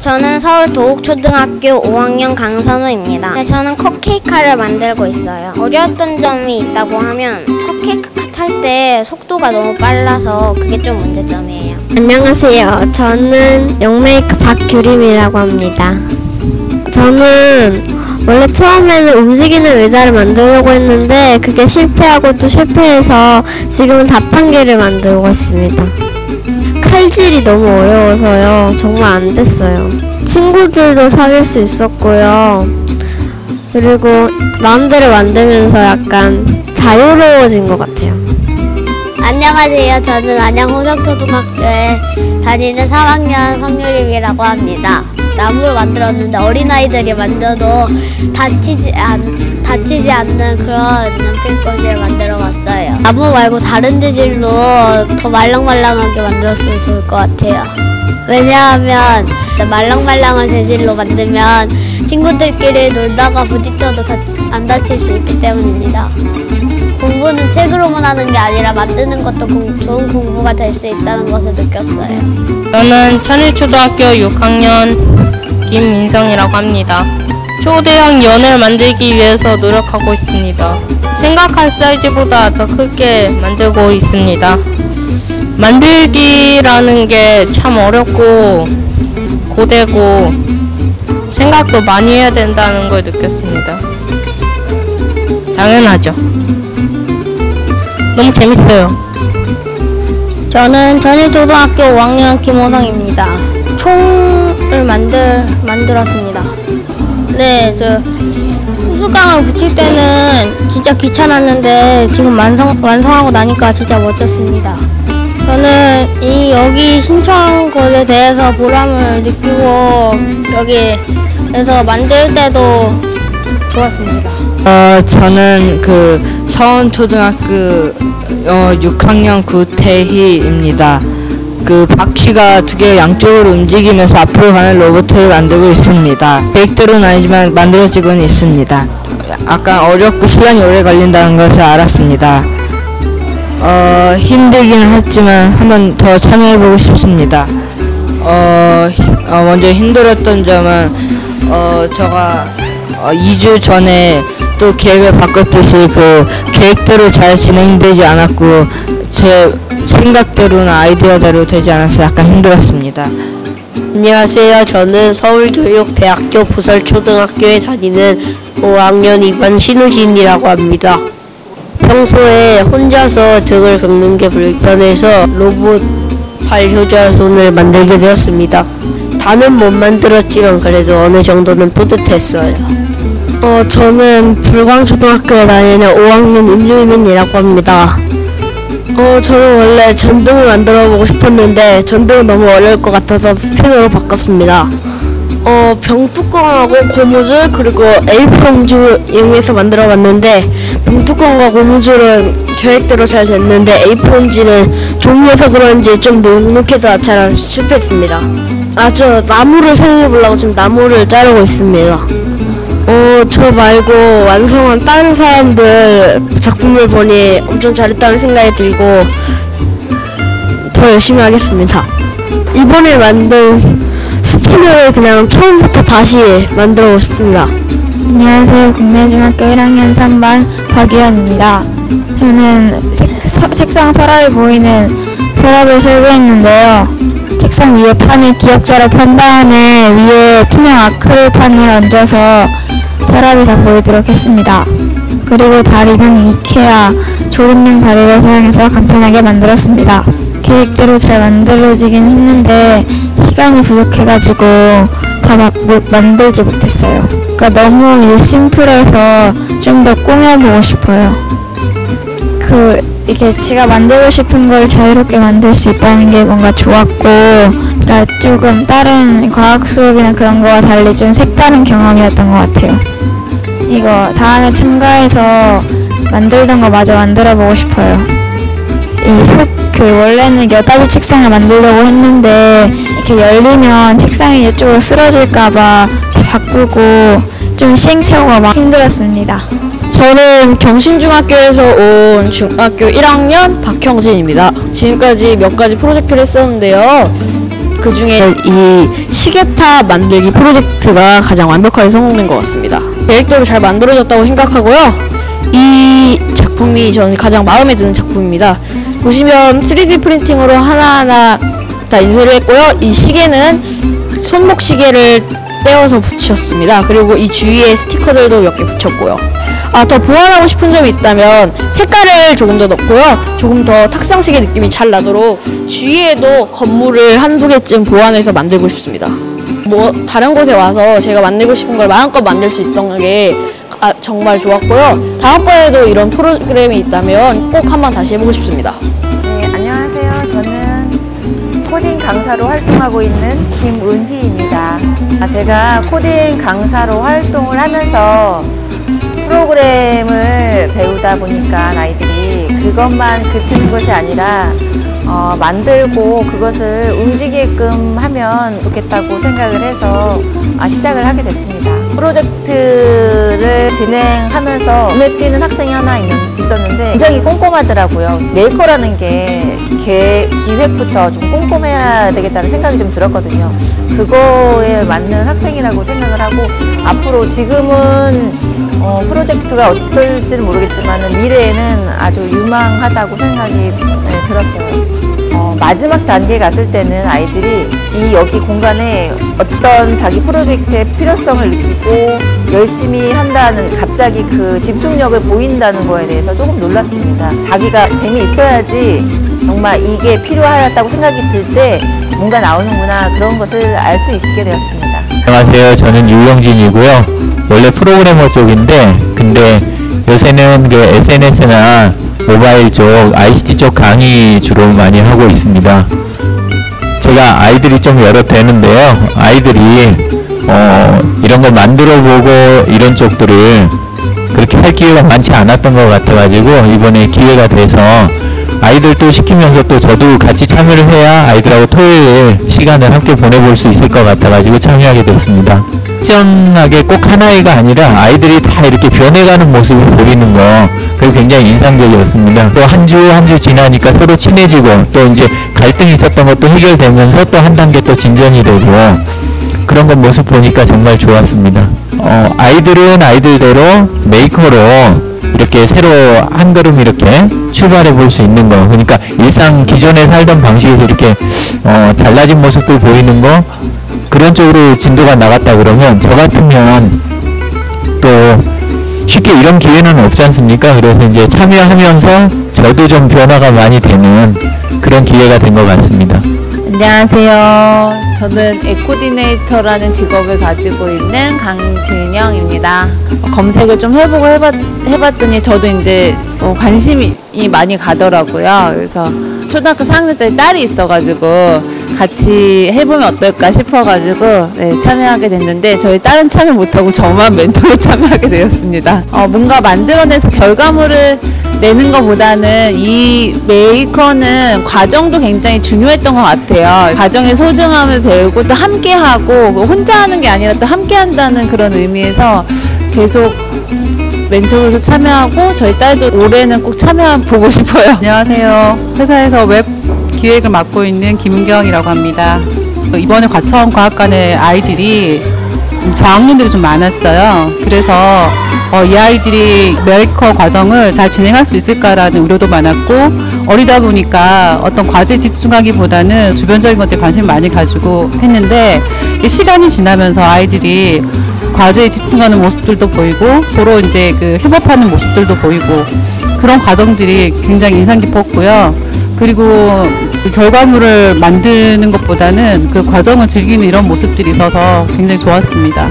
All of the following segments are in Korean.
저는 서울 도곡초등학교 5학년 강선우입니다. 네, 저는 컵케이크를 만들고 있어요. 어려웠던 점이 있다고 하면 컵케이크 할 때 속도가 너무 빨라서 그게 좀 문제점이에요. 안녕하세요. 저는 영메이크 박규림이라고 합니다. 저는 원래 처음에는 움직이는 의자를 만들려고 했는데 그게 실패하고 또 실패해서 지금은 자판기를 만들고 있습니다. 칼질이 너무 어려워서요. 정말 안 됐어요. 친구들도 사귈 수 있었고요. 그리고 마음대로 만들면서 약간 자유로워진 것 같아요. 안녕하세요. 저는 안양 호성초등학교에 다니는 3학년 황유림이라고 합니다. 나무를 만들었는데 어린아이들이 만져도 다치지 않는 그런 연필꽂이를 만들어봤어요. 나무 말고 다른 재질로 더 말랑말랑하게 만들었으면 좋을 것 같아요. 왜냐하면 말랑말랑한 재질로 만들면 친구들끼리 놀다가 부딪혀도 안 다칠 수 있기 때문입니다. 공부는 책으로만 하는 게 아니라 만드는 것도 좋은 공부가 될 수 있다는 것을 느꼈어요. 저는 천일초등학교 6학년 김민성이라고 합니다. 초대형 연을 만들기 위해서 노력하고 있습니다. 생각한 사이즈보다 더 크게 만들고 있습니다. 만들기라는 게 참 어렵고 고되고 생각도 많이 해야 된다는 걸 느꼈습니다. 당연하죠. 너무 재밌어요. 저는 전일초등학교 5학년 김호성입니다. 총을 만들었습니다. 네, 수수깡을 붙일 때는 진짜 귀찮았는데 지금 완성하고 나니까 진짜 멋졌습니다. 저는 여기 신청것에 대해서 보람을 느끼고 여기에서 만들 때도 좋았습니다. 저는 서원초등학교 6학년 구태희입니다. 바퀴가 두 개 양쪽으로 움직이면서 앞으로 가는 로봇을 만들고 있습니다. 계획대로는 아니지만 만들어지고는 있습니다. 약간 어렵고 시간이 오래 걸린다는 것을 알았습니다. 힘들기는 했지만 한번 더 참여해보고 싶습니다. 먼저 힘들었던 점은 제가 2주 전에 또 계획을 바꿨듯이 계획대로 잘 진행되지 않았고 제 생각대로나 아이디어대로 되지 않아서 약간 힘들었습니다. 안녕하세요. 저는 서울교육대학교 부설초등학교에 다니는 5학년 2반 신우진이라고 합니다. 평소에 혼자서 등을 긁는 게 불편해서 로봇 팔 효자손을 만들게 되었습니다. 다는 못 만들었지만 그래도 어느 정도는 뿌듯했어요. 저는 불광초등학교에 다니는 5학년 임유민이라고 합니다. 저는 원래 전등을 만들어보고 싶었는데 전등은 너무 어려울 것 같아서 스피너로 바꿨습니다. 병뚜껑하고 고무줄 그리고 A4 용지를 이용해서 만들어봤는데 병뚜껑과 고무줄은 계획대로 잘 됐는데 A4 용지는 종이여서 그런지 좀 눅눅해서 잘 실패했습니다. 저 나무를 사용해보려고 지금 나무를 자르고 있습니다. 저 말고 완성한 다른 사람들 작품을 보니 엄청 잘했다는 생각이 들고 더 열심히 하겠습니다. 이번에 만든 스피너를 그냥 처음부터 다시 만들어보고 싶습니다. 안녕하세요. 국내중학교 1학년 3반 박유현입니다. 저는 책상 서랍이 보이는 서랍을 설계했는데요. 책상 위에 판을 기역자로 판 다음에 위에 투명 아크릴판을 얹어서 서랍이 다 보이도록 했습니다. 그리고 다리는 이케아 조립용 다리를 사용해서 간편하게 만들었습니다. 계획대로 잘 만들어지긴 했는데 시간이 부족해가지고 다 만들지 못했어요. 그러니까 너무 심플해서 좀 더 꾸며보고 싶어요. 이게 제가 만들고 싶은 걸 자유롭게 만들 수 있다는 게 뭔가 좋았고, 그러니까 조금 다른 과학 수업이나 그런 거와 달리 좀 색다른 경험이었던 것 같아요. 이거 다음에 참가해서 만들던 거 마저 만들어보고 싶어요. 원래는 8가지 책상을 만들려고 했는데 이렇게 열리면 책상이 이쪽으로 쓰러질까봐 바꾸고 좀 시행착오가 막 힘들었습니다. 저는 경신중학교에서 온 중학교 1학년 박형진입니다. 지금까지 몇 가지 프로젝트를 했었는데요. 그 중에 이 시계탑 만들기 프로젝트가 가장 완벽하게 성공된 것 같습니다. 계획대로 잘 만들어졌다고 생각하고요. 이 작품이 저는 가장 마음에 드는 작품입니다. 보시면 3D 프린팅으로 하나하나 다 인쇄를 했고요. 이 시계는 손목 시계를 떼어서 붙였습니다. 그리고 이 주위에 스티커들도 몇 개 붙였고요. 더 보완하고 싶은 점이 있다면 색깔을 조금 더 넣고요. 조금 더 탁상시계 느낌이 잘 나도록 주위에도 건물을 한두 개쯤 보완해서 만들고 싶습니다. 다른 곳에 와서 제가 만들고 싶은 걸 마음껏 만들 수 있던 게 정말 좋았고요. 다음번에도 이런 프로그램이 있다면 꼭 한번 다시 해보고 싶습니다. 네, 안녕하세요. 저는 코딩 강사로 활동하고 있는 김은희입니다. 제가 코딩 강사로 활동을 하면서 프로그램을 배우다 보니까 아이들이 그것만 그치는 것이 아니라 만들고 그것을 움직이게끔 하면 좋겠다고 생각을 해서 시작을 하게 됐습니다. 프로젝트를 진행하면서 눈에 띄는 학생이 하나 있었는데 굉장히 꼼꼼하더라고요. 메이커라는 게 기획부터 좀 꼼꼼해야 되겠다는 생각이 좀 들었거든요. 그거에 맞는 학생이라고 생각을 하고 앞으로 지금은 프로젝트가 어떨지는 모르겠지만 미래에는 아주 유망하다고 생각이 들었어요. 마지막 단계에 갔을 때는 아이들이 여기 공간에 어떤 자기 프로젝트의 필요성을 느끼고 열심히 한다는 갑자기 그 집중력을 보인다는 거에 대해서 조금 놀랐습니다. 자기가 재미있어야지 정말 이게 필요하였다고 생각이 들 때 뭔가 나오는구나 그런 것을 알 수 있게 되었습니다. 안녕하세요. 저는 유영진이고요. 원래 프로그래머 쪽인데 근데 요새는 그 SNS나 모바일 쪽, ICT 쪽 강의 주로 많이 하고 있습니다. 제가 아이들이 좀 여러 되는데요. 아이들이 이런 걸 만들어보고 이런 쪽들을 그렇게 할 기회가 많지 않았던 것 같아가지고 이번에 기회가 돼서 아이들도 시키면서 또 저도 같이 참여를 해야 아이들하고 토요일 시간을 함께 보내볼 수 있을 것 같아가지고 참여하게 됐습니다. 특정하게 꼭 하나이가 아니라 아이들이 다 이렇게 변해가는 모습을 보이는 거 그게 굉장히 인상적이었습니다. 또 한 주 지나니까 서로 친해지고 또 이제 갈등이 있었던 것도 해결되면서 또 한 단계 또 진전이 되고 그런 거 모습 보니까 정말 좋았습니다. 아이들은 아이들대로 메이커로 이렇게 새로 한 걸음 이렇게 출발해 볼 수 있는 거 그러니까 일상 기존에 살던 방식에서 이렇게 달라진 모습들 보이는 거 그런 쪽으로 진도가 나갔다 그러면 저 같으면 또 쉽게 이런 기회는 없지 않습니까? 그래서 이제 참여하면서 저도 좀 변화가 많이 되는 그런 기회가 된 것 같습니다. 안녕하세요. 저는 에코디네이터라는 직업을 가지고 있는 강진영입니다. 검색을 좀 해봤더니 저도 이제 관심이 많이 가더라고요. 그래서 초등학교 4학년짜리 딸이 있어가지고 같이 해보면 어떨까 싶어가지고 참여하게 됐는데 저희 딸은 참여 못하고 저만 멘토로 참여하게 되었습니다. 뭔가 만들어내서 결과물을 내는 것보다는 이 메이커는 과정도 굉장히 중요했던 것 같아요. 과정의 소중함을 배우고 또 함께하고 혼자 하는 게 아니라 또 함께한다는 그런 의미에서 계속 멘토로서 참여하고 저희 딸도 올해는 꼭 참여보고 싶어요. 안녕하세요. 회사에서 웹 기획을 맡고 있는 김은경이라고 합니다. 이번에 과천과학관의 아이들이 저학년들이 좀 많았어요. 그래서 이 아이들이 메이커 과정을 잘 진행할 수 있을까라는 우려도 많았고 어리다 보니까 어떤 과제에 집중하기보다는 주변적인 것들에 관심을 많이 가지고 했는데 시간이 지나면서 아이들이 과제에 집중하는 모습들도 보이고 서로 이제 그 협업하는 모습들도 보이고 그런 과정들이 굉장히 인상 깊었고요. 그리고 그 결과물을 만드는 것보다는 그 과정을 즐기는 이런 모습들이 있어서 굉장히 좋았습니다.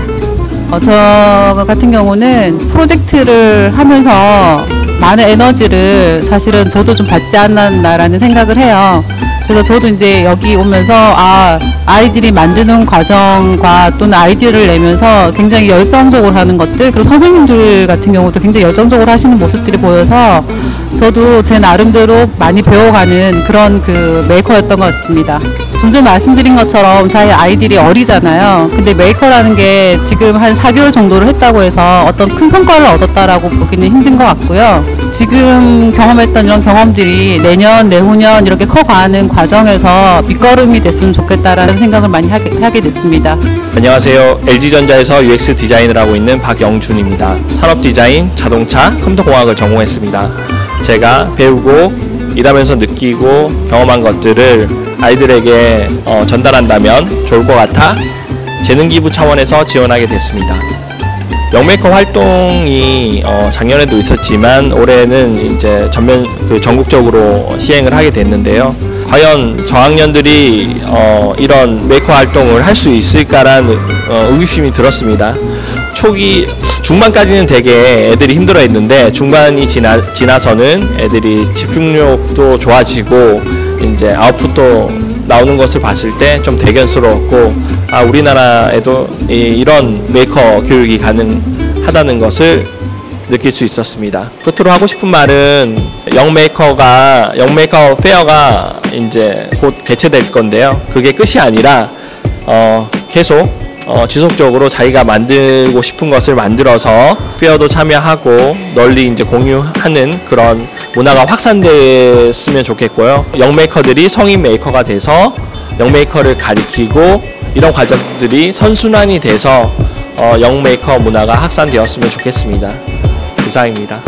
저 같은 경우는 프로젝트를 하면서 많은 에너지를 사실은 저도 좀 받지 않았나라는 생각을 해요. 그래서 저도 이제 여기 오면서 아이들이 만드는 과정과 또는 아이디어를 내면서 굉장히 열성적으로 하는 것들 그리고 선생님들 같은 경우도 굉장히 열정적으로 하시는 모습들이 보여서 저도 제 나름대로 많이 배워가는 그런 그 메이커였던 것 같습니다. 좀 전에 말씀드린 것처럼 저희 아이들이 어리잖아요. 근데 메이커라는 게 지금 한 4개월 정도를 했다고 해서 어떤 큰 성과를 얻었다라고 보기는 힘든 것 같고요. 지금 경험했던 이런 경험들이 내년, 내후년 이렇게 커가는 과정에서 밑거름이 됐으면 좋겠다라는 생각을 많이 하게 됐습니다. 안녕하세요. LG전자에서 UX 디자인을 하고 있는 박영준입니다. 산업디자인, 자동차, 컴퓨터공학을 전공했습니다. 제가 배우고 일하면서 느끼고 경험한 것들을 아이들에게 전달한다면 좋을 것 같아 재능기부 차원에서 지원하게 됐습니다. 영메이커 활동이 작년에도 있었지만 올해는 이제 전국적으로 시행을 하게 됐는데요. 과연 저학년들이 이런 메이커 활동을 할 수 있을까라는 의구심이 들었습니다. 초기 중반까지는 되게 애들이 힘들어했는데 중반이 지나서는 애들이 집중력도 좋아지고 이제 아웃풋도 나오는 것을 봤을 때 좀 대견스러웠고, 우리나라에도 이런 메이커 교육이 가능하다는 것을 느낄 수 있었습니다. 끝으로 하고 싶은 말은 영메이커 페어가 이제 곧 개최될 건데요. 그게 끝이 아니라 계속 지속적으로 자기가 만들고 싶은 것을 만들어서 페어도 참여하고 널리 이제 공유하는 그런 문화가 확산됐으면 좋겠고요. 영메이커들이 성인 메이커가 돼서 영메이커를 가리키고 이런 과정들이 선순환이 돼서 영메이커 문화가 확산되었으면 좋겠습니다. 이상입니다.